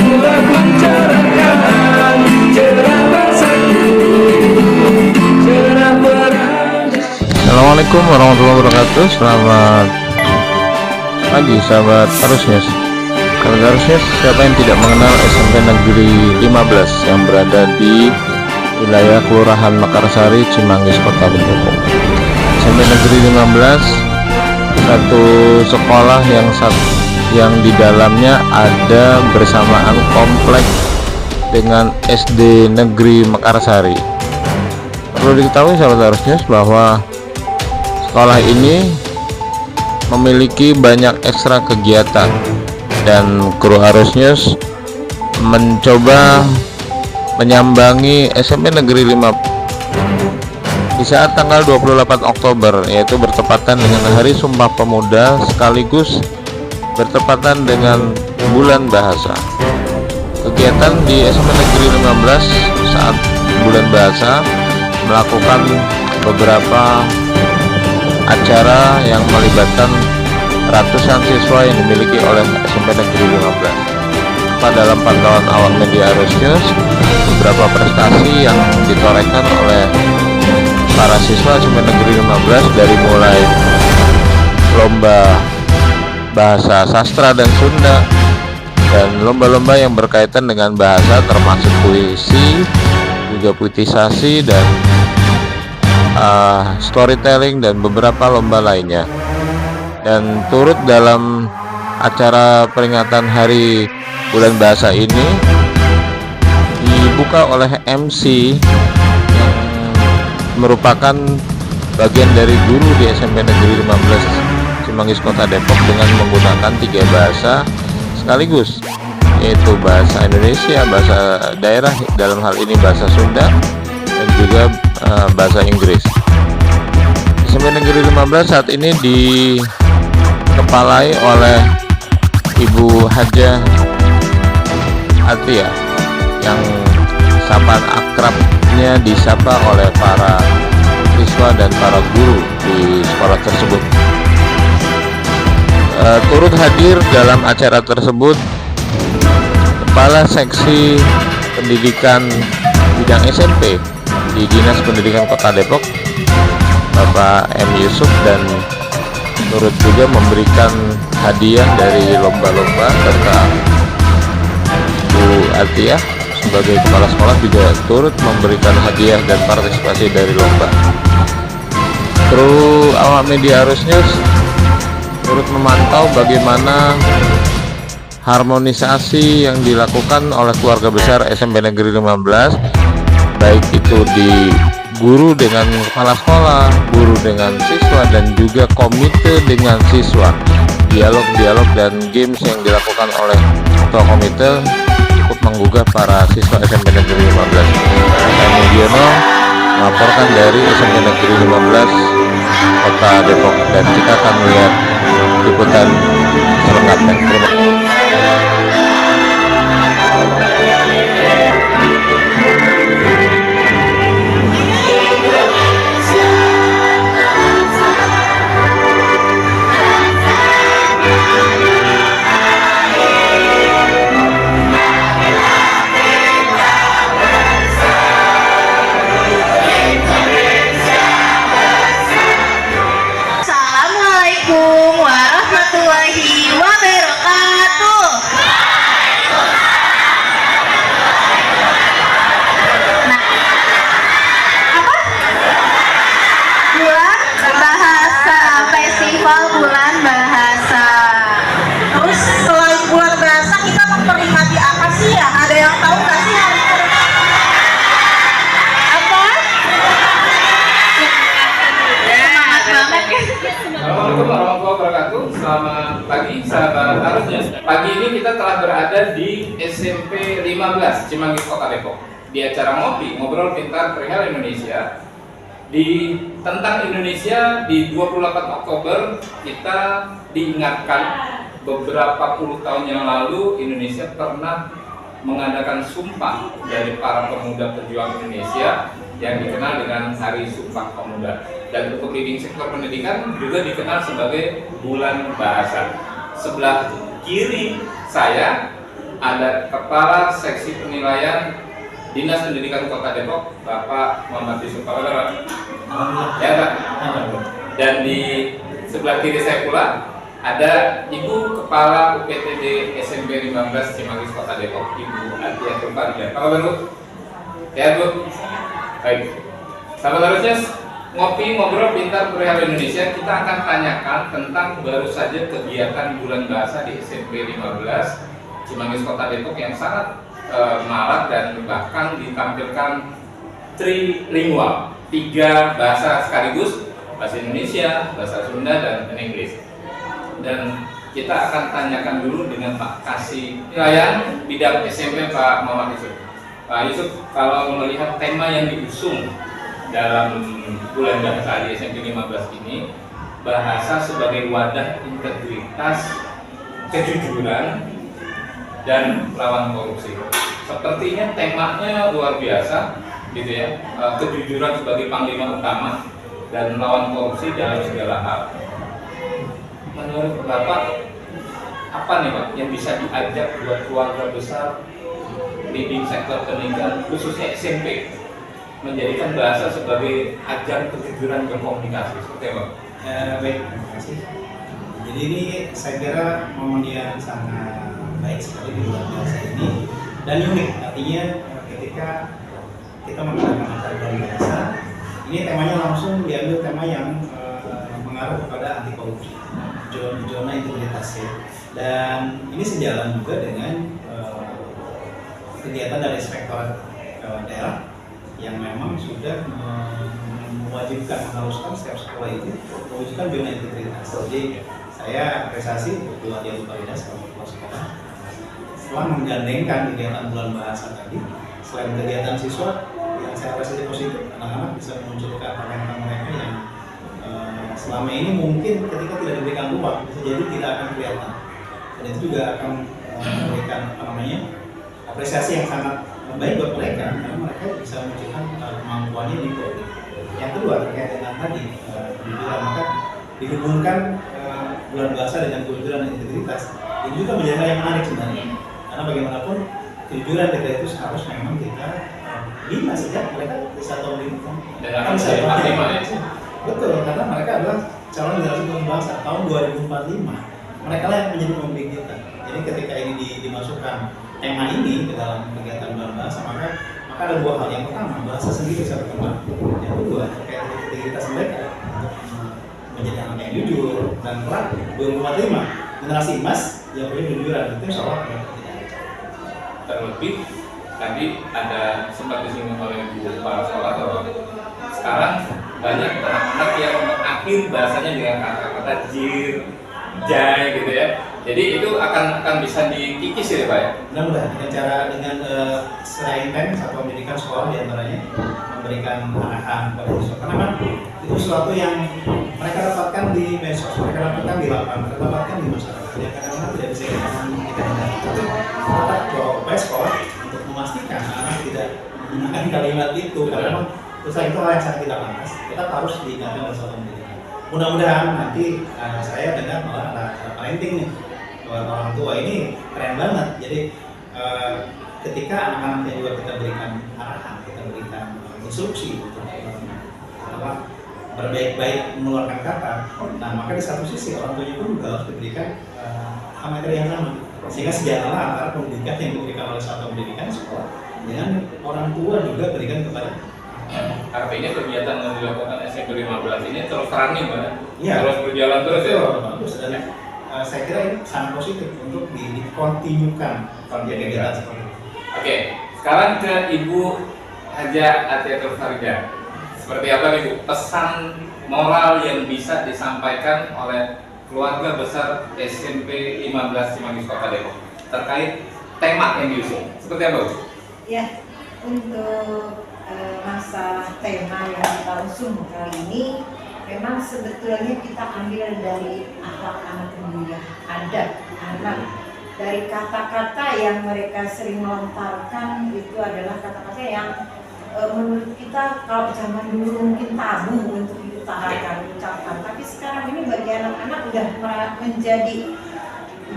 Marilah bicarakan cerah bersatu, cerah berada. Assalamualaikum warahmatullahi wabarakatuh. Selamat pagi sahabat Arusnews. Sahabat Arusnews, siapa yang tidak mengenal SMP Negeri 15 yang berada di wilayah Kelurahan Mekarsari, Cimanggis, Kota Depok. SMP Negeri 15 satu sekolah yang di dalamnya ada bersamaan komplek dengan SD Negeri Mekarsari. Perlu diketahui sahabat Arusnews bahwa sekolah ini memiliki banyak ekstra kegiatan dan kru Arusnews mencoba menyambangi SMP Negeri 15 di saat tanggal 28 Oktober, yaitu bertepatan dengan Hari Sumpah Pemuda sekaligus bertepatan dengan bulan bahasa. Kegiatan di SMP Negeri 15 saat bulan bahasa melakukan beberapa acara yang melibatkan ratusan siswa yang dimiliki oleh SMP Negeri 15. Dalam pantauan awak media Arusnews, beberapa prestasi yang ditorehkan oleh para siswa SMP Negeri 15 dari mulai lomba bahasa sastra dan Sunda dan lomba-lomba yang berkaitan dengan bahasa termasuk puisi, juga puitisasi dan storytelling dan beberapa lomba lainnya. Dan turut dalam acara peringatan Hari Bulan Bahasa ini dibuka oleh MC yang merupakan bagian dari guru di SMP Negeri 15 Cimanggis, Kota Depok, dengan menggunakan 3 bahasa sekaligus, yaitu bahasa Indonesia, bahasa daerah, dalam hal ini bahasa Sunda, dan juga bahasa Inggris. SMP Negeri 15 saat ini dikepalai oleh Ibu Hajah Atia yang sapaan akrabnya disapa oleh para siswa dan para guru di sekolah tersebut. Turut hadir dalam acara tersebut Kepala Seksi Pendidikan Bidang SMP di Dinas Pendidikan Kota Depok, Bapak M. Yusuf, dan turut juga memberikan hadiah dari lomba-lomba, serta Bu Atia sebagai kepala sekolah juga turut memberikan hadiah dan partisipasi dari lomba. Kru awak media Arusnews turut memantau bagaimana harmonisasi yang dilakukan oleh keluarga besar SMP Negeri 15, baik itu di guru dengan kepala sekolah, guru dengan siswa, dan juga komite dengan siswa. Dialog-dialog dan games yang dilakukan oleh ketua komite cukup menggugah para siswa SMP Negeri 15. Saya Mugiono melaporkan dari SMP Negeri 15 Kota Depok, dan kita akan melihat liputan selengkapnya. Terima kasih. Assalamualaikum warahmatullahi wabarakatuh. Nah, apa? Bulan bahasa, festival bulan bahasa. Terus selain bulan bahasa, kita memperingati apa sih ya? Ada yang tahu nggak sih hari ini? Apa? Semangat banget ya. Assalamualaikum warahmatullahi wabarakatuh. Selamat pagi sahabat Arusnews. Pagi ini kita telah berada di SMP 15 Cimanggis, Kota Depok, di acara Ngobrol Pintar Perihal Indonesia. Tentang Indonesia di 28 Oktober kita diingatkan beberapa puluh tahun yang lalu Indonesia pernah mengadakan sumpah dari para pemuda pejuang Indonesia yang dikenal dengan Hari Sumpah Pemuda. Dan untuk leading sektor pendidikan juga dikenal sebagai Bulan Bahasa. Sebelah kiri saya ada Kepala Seksi Penilaian Dinas Pendidikan Kota Depok, Bapak Muhammad Yusuf. Ya Pak. Dan di sebelah kiri saya pula ada Ibu Kepala UPTD SMP 15 Cimanggis Kota Depok, Ibu Atia Turfaria. Apa kabar Bu? Ya Bu. Baik. Sahabat harusnya ngopi ngobrol pintar perihal Indonesia, kita akan tanyakan tentang baru saja kegiatan bulan bahasa di SMP 15 Cimanggis Kota Depok yang sangat marak dan bahkan ditampilkan trilingual, 3 bahasa sekaligus, bahasa Indonesia, bahasa Sunda, dan Inggris. Dan kita akan tanyakan dulu dengan Pak Kasih Penilaian Bidang SMP Pak Muhammad Yusuf. Pak Yusuf, kalau melihat tema yang diusung dalam bulan bahasa di SMP 15 ini, bahasa sebagai wadah integritas, kejujuran, dan lawan korupsi. Sepertinya temanya luar biasa, gitu ya. Kejujuran sebagai panglima utama dan lawan korupsi dalam segala hal. Menurut Bapak, apa nih Pak yang bisa diajak buat keluarga besar leading sektor pendidikan khususnya SMP menjadikan bahasa sebagai ajang kejujuran berkomunikasi seperti apa? Baik, terima kasih. Jadi ini saya kira momen yang sangat baik sekali di bulan bahasa ini dan unik. Artinya ketika kita menggunakan acara bulan bahasa, ini temanya langsung diambil tema yang mengarah kepada anti korupsi, zona integritas ya. Dan ini sejalan juga dengan kegiatan dari inspektorat daerah yang memang sudah mewajibkan, mengharuskan setiap sekolah itu mewujudkan zona integritas. Jadi saya apresiasi untuk Ibu Atia Turfaria selaku kepala sekolah setelah menggandengkan kegiatan bulan bahasa tadi. Selain kegiatan siswa yang saya apresiasi positif, anak-anak bisa memunculkan talenta mereka yang selama ini mungkin ketika tidak diberikan ruang bisa jadi tidak akan kelihatan, dan itu juga akan memberikan apresiasi yang sangat baik buat mereka karena mereka bisa menunjukkan kemampuannya di politik. Yang kedua terkait dengan tadi kejujuran, maka dihubungkan bulan bahasa dengan kejujuran dan integritas ini juga menjadi hal yang menarik sebenarnya, karena bagaimanapun kejujuran kita itu harus memang kita bina sejak mereka bisa tahun ini dan akan bisa dipakai. Betul, karena mereka adalah calon generasi bulan bahasa tahun 2045, mereka lah yang menjadi pemimpin kita. Jadi ketika ini dimasukkan tema ini ke dalam kegiatan bulan bahasa, maka ada 2 hal. Yang pertama, bahasa sendiri bisa berkembang. Yang kedua, terkait dengan integritas mereka untuk menjadi anak yang jujur dan kelak 2045 generasi emas yang punya kejujuran, itu insya Allah tidak ada. Terlebih tadi ada sempat disinggung oleh Bu Kepala Sekolah bahwa sekarang banyak anak-anak yang mengakhiri bahasanya dengan kata-kata jir, jai gitu ya. Jadi itu akan bisa dikikis ya Pak ya? Mudah-mudahan dengan selain kan satuan pendidikan sekolah diantaranya memberikan arahan kepada siswa, karena itu sesuatu yang mereka dapatkan di medsos, mereka dapatkan di lapangan, mereka dapatkan di masyarakat yang kadang-kadang tidak bisa kita hindari. Tapi tetap bahwa upaya sekolah untuk memastikan anak tidak menggunakan kalimat itu, karena memang itu hal yang sangat tidak pantas, tetap harus diingatkan oleh satuan pendidikan. Mudah-mudahan nanti saya dengar malah ada parenting nih buat orang tua, ini keren banget. Jadi ketika anak-anaknya juga kita berikan arahan, kita berikan instruksi untuk berbaik-baik mengeluarkan kata, nah maka di satu sisi orang tuanya pun juga harus diberikan materi yang sama, sehingga sejalan antara pendidikan yang diberikan oleh satuan pendidikan sekolah dengan orang tua juga berikan kepada. Artinya kegiatan yang dilakukan SMP 15 ini terus running Pak? Iya. Terus berjalan terus ya? Bagus, dan saya kira ini sangat positif untuk dikontinukan kegiatan seperti ini. Oke, sekarang ke Ibu Haja Atia Turfaria. Seperti apa nih Bu pesan moral yang bisa disampaikan oleh keluarga besar SMP 15 Cimanggis Kota Depok terkait tema yang diusung? Seperti apa Bu? Ya, untuk masa tema yang kita usung kali ini memang sebetulnya kita ambil dari akhlak anak muda, adab anak, dari kata-kata yang mereka sering melontarkan. Itu adalah kata-kata yang menurut kita kalau zaman dulu mungkin tabu untuk diutarakan, ucapkan, tapi sekarang ini bagi anak-anak udah menjadi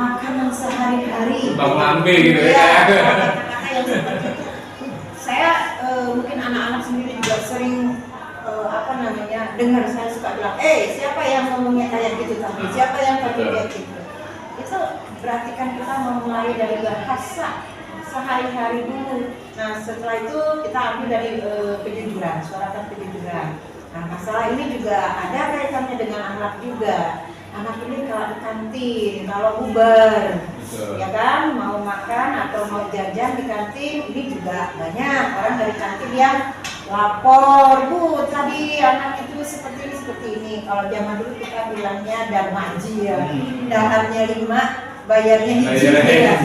makanan sehari-hari. Bang Lambe gitu ya. Iya, kata-kata yang seperti itu. Saya mungkin anak-anak sendiri juga sering dengar saya suka bilang, siapa yang ngomongnya kayak gitu tadi? Siapa yang tadi kayak gitu? Itu berarti kan kita memulai dari bahasa sehari-hari dulu. Nah setelah itu kita ambil dari kejujuran, suaratan kejujuran. Nah masalah ini juga ada kaitannya dengan anak juga. Anak ini kalau di kantin, kalau bubar, ya kan, mau makan atau mau jajan di kantin, ini juga banyak orang dari kantin yang lapor, Bu, tadi anak itu seperti ini. Kalau zaman dulu kita bilangnya darmaji ya, daharnya 5, bayarnya hiji. Ya.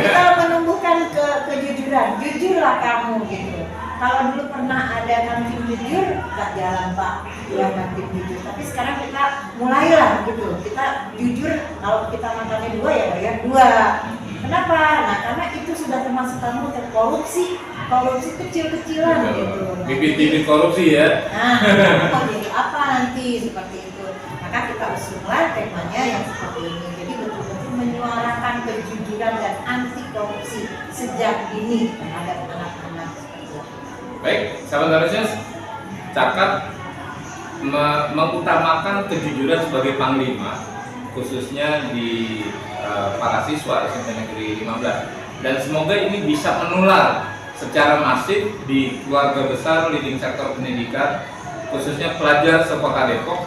Kita menumbuhkan kejujuran, jujurlah kamu gitu. Kalau dulu pernah ada kantin jujur, nggak jalan Pak, yang kantin jujur. Tapi sekarang kita mulailah gitu, kita jujur. Kalau kita makannya 2 ya bayar 2. Kenapa? Nah karena itu sudah termasuk kamu korupsi kecil-kecilan gitu. Bibit-bibit korupsi ya. Nah, mau jadi apa nanti seperti itu? Maka kita usunglah temanya yang seperti ini. Jadi betul-betul menyuarakan kejujuran dan anti korupsi sejak dini terhadap anak-anak. Baik, sahabat Harusnya catat mengutamakan kejujuran sebagai panglima, khususnya di para siswa SMP Negeri 15, dan semoga ini bisa menular secara masif di keluarga besar leading sektor pendidikan, khususnya pelajar sekota Depok.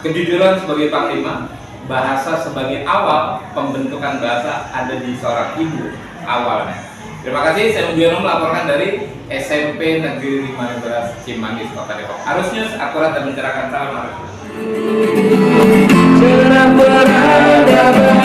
Kejujuran sebagai panglima, bahasa sebagai awal pembentukan bahasa ada di seorang ibu awalnya. Terima kasih, saya Mujiono melaporkan dari SMP Negeri 15 Cimanggis, Kota Depok. Harusnya akurat dan mencerahkan. Salam. Cerah berada